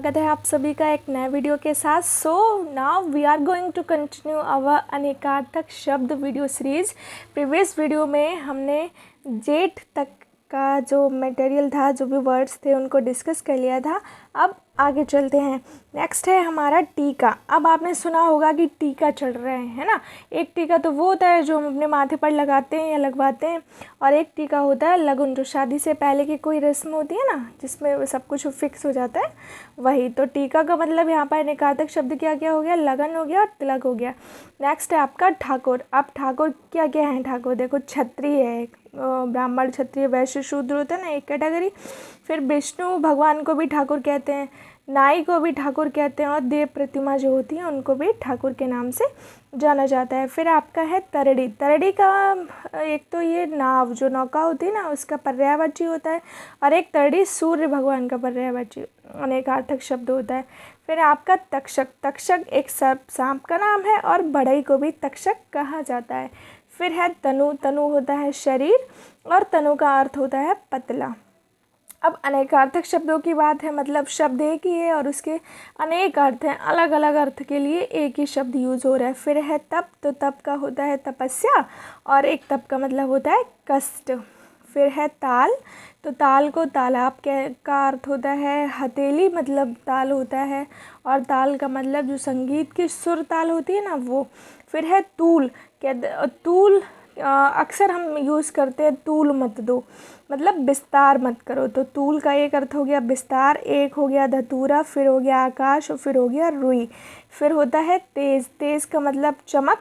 स्वागत है आप सभी का एक नए वीडियो के साथ। So now we are going to continue our अनेकार्थक शब्द वीडियो सीरीज। प्रीवियस वीडियो में हमने जेठ तक का जो मटेरियल था, जो भी वर्ड्स थे, उनको डिस्कस कर लिया था। अब आगे चलते हैं। नेक्स्ट है हमारा टीका। अब आपने सुना होगा कि टीका चढ़ रहे हैं, है ना। एक टीका तो वो होता है जो हम अपने माथे पर लगाते हैं या लगवाते हैं, और एक टीका होता है लगन, जो शादी से पहले की कोई रस्म होती है ना, जिसमें सब कुछ फिक्स हो जाता है, वही। तो टीका का मतलब यहाँ पर निकातक शब्द क्या क्या हो गया, लगन हो गया और तिलक हो गया। नेक्स्ट है आपका ठाकुर। अब ठाकुर क्या क्या है? ठाकुर देखो, क्षत्रिय है, ब्राह्मण क्षत्रिय वैश्य शूद्र होता है ना, एक कैटेगरी। फिर विष्णु भगवान को भी ठाकुर कहते हैं, नाई को भी ठाकुर कहते हैं, और देव प्रतिमा जो होती है उनको भी ठाकुर के नाम से जाना जाता है। फिर आपका है तरड़ी। तरड़ी का एक तो ये नाव, जो नौका होती है ना, उसका पर्यायवाची होता है, और एक तरड़ी सूर्य भगवान का पर्यायवाची अनेकार्थक शब्द होता है। फिर आपका तक्षक। तक्षक एक सांप का नाम है, और बढ़ई को भी तक्षक कहा जाता है। फिर है तनु। तनु होता है शरीर, और तनु का अर्थ होता है पतला। अब अनेकार्थक शब्दों की बात है, मतलब शब्द एक ही है और उसके अनेक अर्थ हैं, अलग अलग अर्थ के लिए एक ही शब्द यूज़ हो रहा है। फिर है तप। तो तप का होता है तपस्या, और एक तप का मतलब होता है कष्ट। फिर है ताल। तो ताल को तालाब का अर्थ होता है हथेली, मतलब ताल होता है, और ताल का मतलब जो संगीत की सुर ताल होती है ना, वो। फिर है तूल। तूल अक्सर हम यूज़ करते हैं, तूल मत दो, मतलब विस्तार मत करो। तो तूल का एक अर्थ हो गया विस्तार, एक हो गया धतूरा, फिर हो गया आकाश, और फिर हो गया रुई। फिर होता है तेज। तेज का मतलब चमक,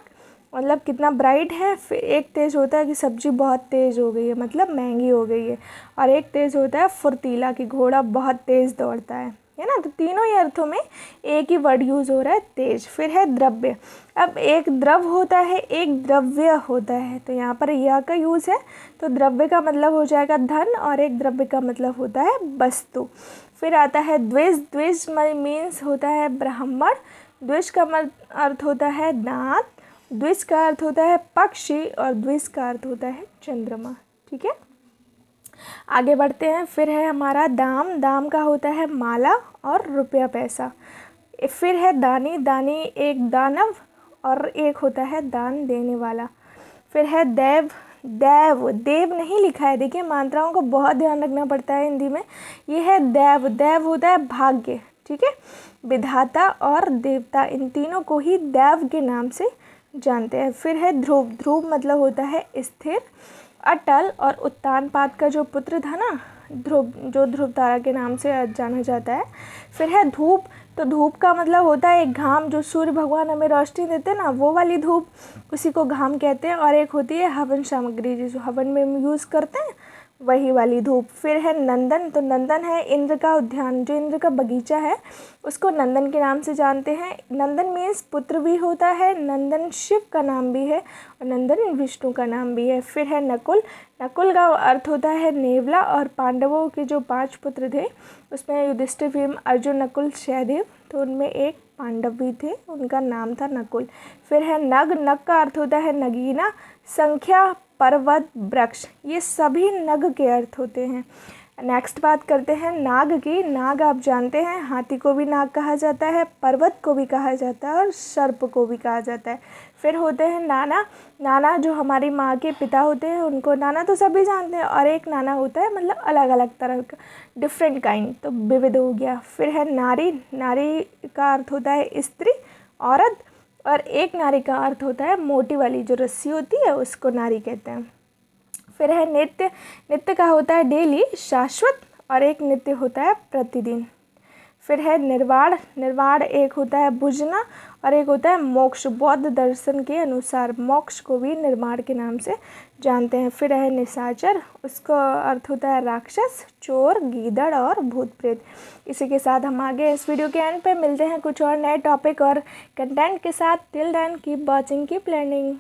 मतलब कितना ब्राइट है। फिर एक तेज होता है कि सब्जी बहुत तेज़ हो गई है, मतलब महंगी हो गई है। और एक तेज होता है फुर्तीला, कि घोड़ा बहुत तेज़ दौड़ता है ना। तो तीनों ही अर्थों में एक ही वर्ड यूज़ हो रहा है, तेज। फिर है द्रव्य। अब एक द्रव होता है, एक द्रव्य होता है, तो यहाँ पर यह का यूज़ है, तो द्रव्य का मतलब हो जाएगा धन, और एक द्रव्य का मतलब होता है वस्तु। फिर आता है द्विज। द्विज मीन्स होता है ब्राह्मण। द्विज का अर्थ होता है दांत। द्विज का अर्थ होता है पक्षी, और द्विज का अर्थ होता है चंद्रमा। ठीक है, आगे बढ़ते हैं। फिर है हमारा दाम। दाम का होता है माला और रुपया पैसा। फिर है दानी। दानी एक दानव, और एक होता है दान देने वाला। फिर है देव। देव, देव नहीं लिखा है, देखिए मात्राओं को बहुत ध्यान रखना पड़ता है हिंदी में। ये है देव। देव होता है भाग्य, ठीक है। विधाता और देवता, इन तीनों को ही देव के नाम से जानते हैं। फिर है ध्रुव। ध्रुव मतलब होता है स्थिर, अटल, और उत्तानपाद का जो पुत्र था ना, ध्रुव, जो ध्रुव तारा के नाम से जाना जाता है। फिर है धूप। तो धूप का मतलब होता है एक घाम, जो सूर्य भगवान हमें रोशनी देते हैं ना, वो वाली धूप, उसी को घाम कहते हैं। और एक होती है हवन सामग्री, जिस हवन में हम यूज़ करते हैं, वही वाली धूप। फिर है नंदन। तो नंदन है इंद्र का उद्यान, जो इंद्र का बगीचा है, उसको नंदन के नाम से जानते हैं। नंदन मीन्स पुत्र भी होता है, नंदन शिव का नाम भी है, और नंदन विष्णु का नाम भी है। फिर है नकुल। नकुल का अर्थ होता है नेवला, और पांडवों के जो 5 पुत्र थे, उसमें युधिष्ठिर, भीम, अर्जुन, नकुल, सहदेव, तो उनमें एक पांडव भी थे, उनका नाम था नकुल। फिर है नग। नग का अर्थ होता है नगीना, संख्या, पर्वत, वृक्ष, ये सभी नग के अर्थ होते हैं। नेक्स्ट बात करते हैं नाग की। नाग आप जानते हैं, हाथी को भी नाग कहा जाता है, पर्वत को भी कहा जाता है, और सर्प को भी कहा जाता है। फिर होते हैं नाना। नाना जो हमारी माँ के पिता होते हैं, उनको नाना तो सभी जानते हैं, और एक नाना होता है मतलब अलग अलग तरह का, डिफरेंट काइंड, तो विविध हो गया। फिर है नारी। नारी का अर्थ होता है स्त्री, औरत, और एक नारी का अर्थ होता है मोटी वाली जो रस्सी होती है, उसको नारी कहते हैं। फिर है नित्य। नित्य का होता है डेली, शाश्वत, और एक नित्य होता है प्रतिदिन। फिर है निर्वाण। निर्वाण एक होता है बुझना, और एक होता है मोक्ष। बौद्ध दर्शन के अनुसार मोक्ष को भी निर्वाण के नाम से जानते हैं। फिर है निशाचर। उसका अर्थ होता है राक्षस, चोर, गीदड़, और भूत प्रेत। इसी के साथ हम आगे इस वीडियो के एंड पे मिलते हैं कुछ और नए टॉपिक और कंटेंट के साथ। Till then keep watching, keep learning.